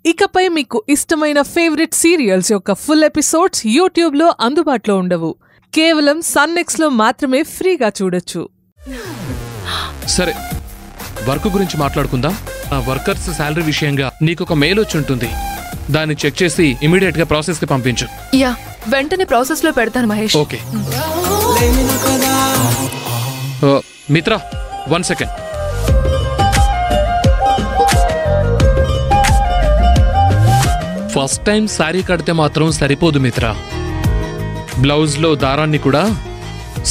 ఇకపై మీకు ఇష్టమైన ఫేవరెట్ సీరియల్స్ యొక్క ఫుల్ ఎపిసోడ్స్ యూట్యూబ్లో అందుబాటులో ఉండవు. కేవలం సన్నెక్స్లో మాత్రమే ఫ్రీగా చూడొచ్చు. సరే, వర్క్ గురించి మాట్లాడుకుందాం. ఆ వర్కర్స్ శాలరీ విషయంగా నీకొక మెయిల్ వచ్చి ఉంటుంది. దాన్ని చెక్ చేసి ఇమీడియట్ గా ప్రాసెస్ కి పంపించు. యా, వెంటనే ప్రాసెస్ లో పెడతాను మహేష్. ఓకే. మిత్ర, 1 సెకండ్. ఫస్ట్ టైం శారీ కడితే మాత్రం సరిపోదు మిత్ర. బ్లౌజ్ లో దారాన్ని కూడా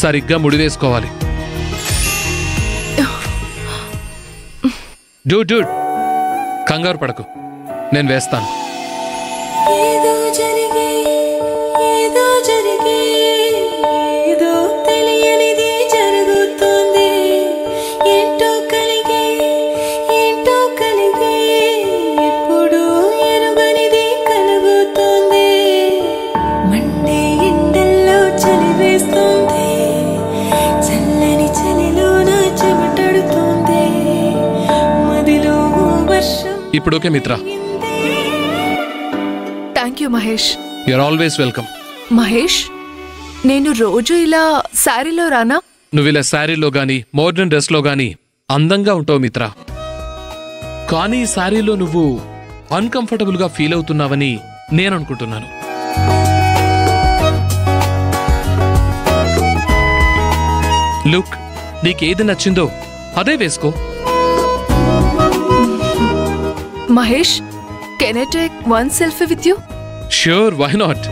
సరిగ్గా ముడివేసుకోవాలి. డూడ్ కంగారు పడకు, నేను వేస్తాను. ఇప్పుడు okay Mitra. Thank you Mahesh. You are always welcome. Mahesh, నేను రోజు ఇలా శారీలో రానా? నువ్వు ఇలా శారీలో గానీ మోడర్న్ డ్రెస్ లో గానీ అందంగా ఉంటావు మిత్ర. కానీ ఈ శారీలో నువ్వు అన్కంఫర్టబుల్ గా ఫీల్ అవుతున్నావని నేను అనుకుంటున్నాను. లుక్, నీకేది నచ్చిందో అదే వేసుకో. Mahesh, can I take 1 selfie with you? Sure, why not?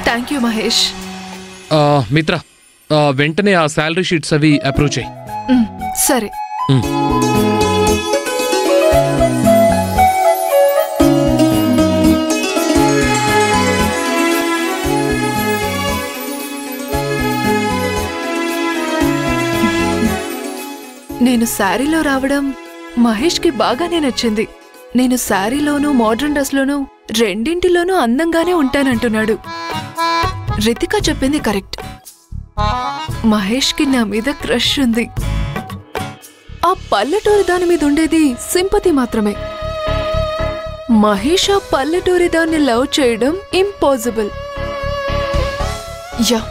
Thank you Mahesh. Mitra, వెంటనే ఆ శాలరీ షీట్స్ అవి అప్రూవ్ చేయి. సరే. నేను శారీలో రావడం మహేష్కి బాగానే నచ్చింది. నేను శారీలోనూ మోడర్న్ డ్రెస్లోనూ రెండింటిలోనూ అందంగానే ఉంటానంటున్నాడు. రితిక చెప్పింది కరెక్ట్. మహేష్కి నా మీద క్రష్ ఉంది. ఆ పల్లెటూరి దాని మీద ఉండేది సింపతి మాత్రమే. మహేష్ ఆ పల్లెటూరి దాన్ని లవ్ చేయడం ఇంపాసిబుల్. యా,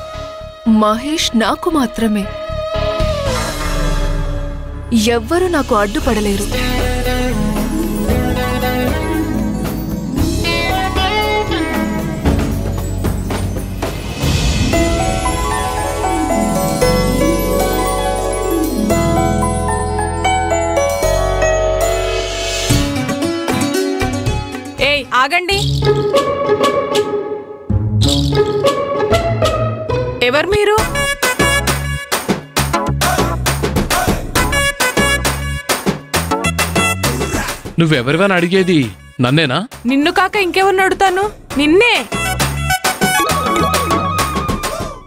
మహేష్ నాకు మాత్రమే. ఎవ్వరూ నాకు అడ్డుపడలేరు. ఏయ్, ఆగండి. ఎవరు మీరు? నువ్వెవరివని అడిగేది నన్నేనా? నిన్ను కాక ఇంకెవరిని అడుగుతాను? నిన్నే.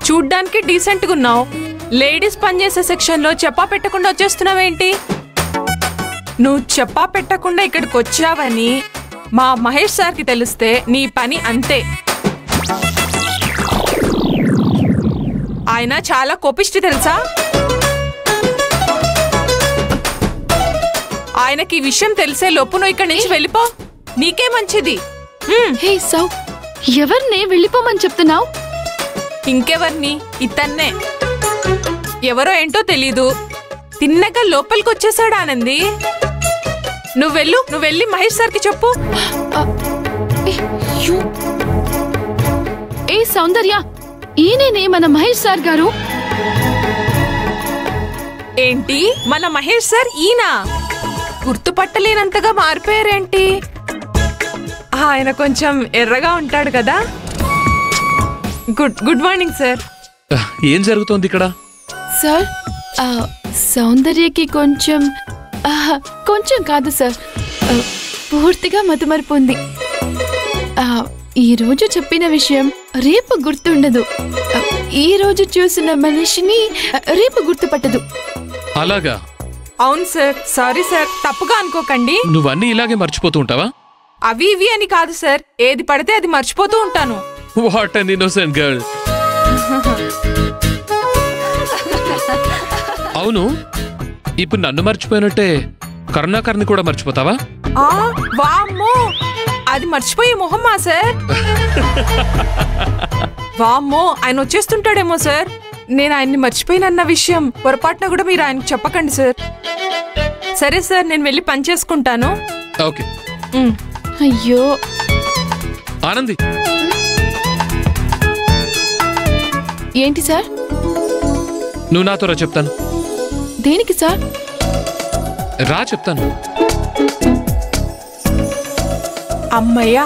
చూడ్డానికి డీసెంట్గా ఉన్నావు. లేడీస్ పనిచేసే సెక్షన్లో చెప్పా పెట్టకుండా వచ్చేస్తున్నావేంటి? నువ్వు చెప్పా పెట్టకుండా ఇక్కడికి వచ్చావని మా మహేష్ సార్కి తెలిస్తే నీ పని అంతే. ఆయన చాలా కోపిష్టి తెలుసా? ఆయనకి ఈ విషయం తెలిసే లోపు నువ్వు ఇక్కడి నుంచి వెళ్ళిపో, నీకే మంచిది. హే సౌ, ఎవరిని వెళ్ళిపోమని చెప్తున్నావు? ఇంకెవర్ని? ఇతన్నే. ఎవరో ఏంటో తెలీదు, తిన్నగా లోపలికి వచ్చేసాడు ఆనంది. నువ్వు వెళ్ళి మహేష్ సార్కి చెప్పు. ఏ సౌందర్య, ఈయనే మన మహేష్ సార్ గారు. ఏంటి, మన మహేష్ సార్ ఈయన? గుర్తుపట్టలేనంతగా మారిపోయారేంటి? ఆయన కొంచెం ఎర్రగా ఉంటాడు కదా. Good morning sir. ఏం జరుగుతోంది ఇక్కడ? సార్, సౌందర్యకి కొంచెం కాదు సార్, పూర్తిగా మతిమరుపుంది. ఈ రోజు చెప్పిన విషయం రేపు గుర్తుండదు. ఈ రోజు చూసిన మనిషిని రేపు గుర్తుపట్టదు. అలాగా? అవును సార్. సారీ సార్, తప్పుగా అనుకోకండి. నువ్వన్నీ ఇలాగే మర్చిపోతూ ఉంటావా? అవి ఇవి అని కాదు సార్, ఏది పడితే అది మర్చిపోతూ ఉంటాను. What an innocent girl. అవును, ఇప్పుడు నన్ను మర్చిపోయినట్టే కరుణాకర్ని కూడా మర్చిపోతావా? వామ్మో, అది మర్చిపోయే మొహమ్మా సార్? వామ్మో, ఆయన వచ్చేస్తుంటాడేమో సార్. నేను ఆయన్ని మర్చిపోయినన్న విషయం పొరపాటున కూడా మీరు ఆయనకు చెప్పకండి సార్. సరే సార్, నేను వెళ్ళి పని చేసుకుంటాను. ఓకే. అయ్యో ఆనంది, ఏంటి సార్? నువ్వు నాతో రా, చెప్తాను. దేనికి సార్? రా చెప్తాను. అమ్మయ్యా,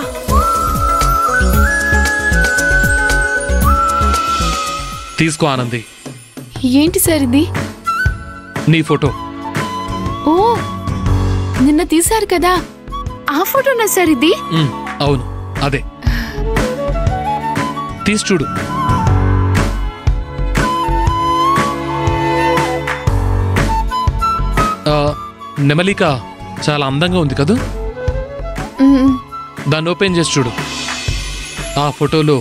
తీసుకో ఆనంది. ఏంటి సార్ ఇది? నీ ఫోటో. ఓ, నిన్న తీశారు కదా, ఆ ఫోటోనా సార్ ఇది? అవును, అదే. తీసి చూడు. నెమలిక చాలా అందంగా ఉంది కదా? దాన్ని ఓపెన్ చేసి చూడు. ఆ ఫోటోలో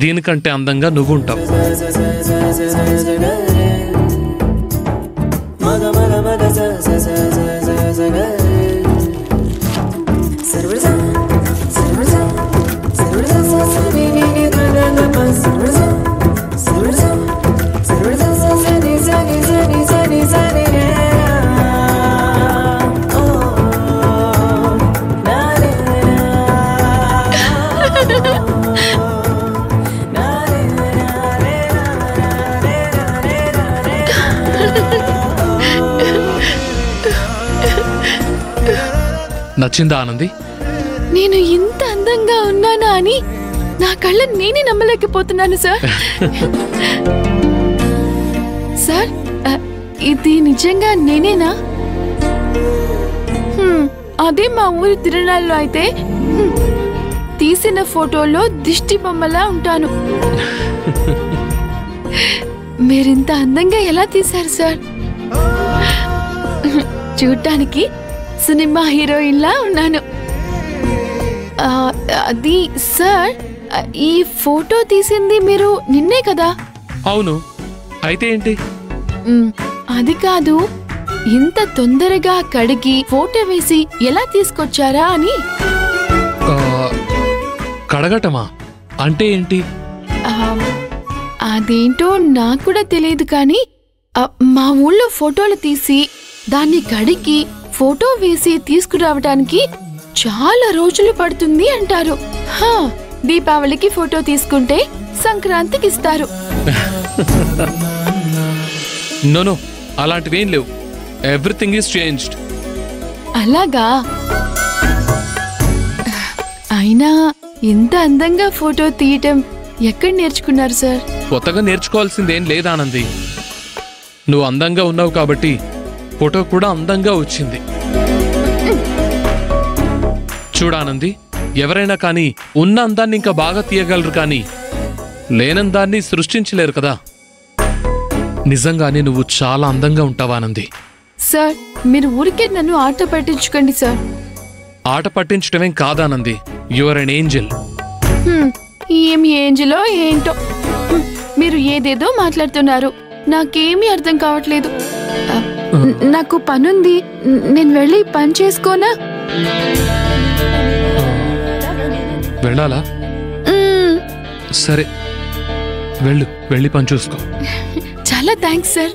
దీనికంటే అందంగా నువ్వు ఉంటావు. నచ్చిందా ఆనంది? నేను ఇంత అందంగా ఉన్నానా అని నా కళ్ళని నేనే నమ్మలేకపోతున్నాను సార్. సార్, ఇది నిజంగా నేనేనా? అదే మా ఊరి తిరణాల్లో అయితే తీసిన ఫోటోలో దిష్టి బొమ్మలా ఉంటాను. మీరింత అందంగా ఎలా తీశారు సార్? చూడటానికి సినిమా హీరోయిన్లా ఉన్నాను. అది సార్, ఈ ఫోటో తీసింది మీరు నిన్నే కదా? అవును, అయితే ఏంటి? అది కాదు, ఇంత తొందరగా కడిగి ఫోటో వేసి ఎలా తీసుకొచ్చారా అని. కడగటమా అంటే ఏంటి? అదేంటో నాకు కూడా తెలియదు, కానీ మా ఊళ్ళో ఫోటోలు తీసి దాన్ని కడిగి ఫోటో వేసి తీసుకురావడానికి చాలా రోజులు పడుతుంది అంటారు. దీపావళికి ఫోటో తీసుకుంటే సంక్రాంతికి ఇస్తారు. నో, అలాంటివేం లేవు. Everything is changed. అలాగా? అయినా ఇంత అందంగా ఫోటో తీయటం ఎక్కడ నేర్చుకున్నారు సార్? కొత్తగా నేర్చుకోవాల్సిందేం లేదానంది. నువ్వు అందంగా ఉన్నావు కాబట్టి ఫోటో కూడా అందంగా వచ్చింది. చూడానంది, ఎవరైనా కానీ ఉన్న అందాన్ని ఇంకా బాగా తీయగలరు, కానీ లేనందాన్ని సృష్టించలేరు కదా. నిజంగానే నువ్వు చాలా అందంగా ఉంటావానంది. సార్, మీరు ఊరికే నన్ను ఆట పట్టించుకోండి సార్. ఆట పట్టించటమేం కాదానంది. You are an angel. ఏమి ఏంజలో ఏంటో, మీరు ఏదేదో మాట్లాడుతున్నారు. నాకేమీ అర్థం కావట్లేదు. నాకు పనుంది, నేను వెళ్ళి పని చేసుకోనా? వెళ్ళాలా? సరే, వెళ్ళి పని చూసుకో. చాలా థ్యాంక్స్ సార్.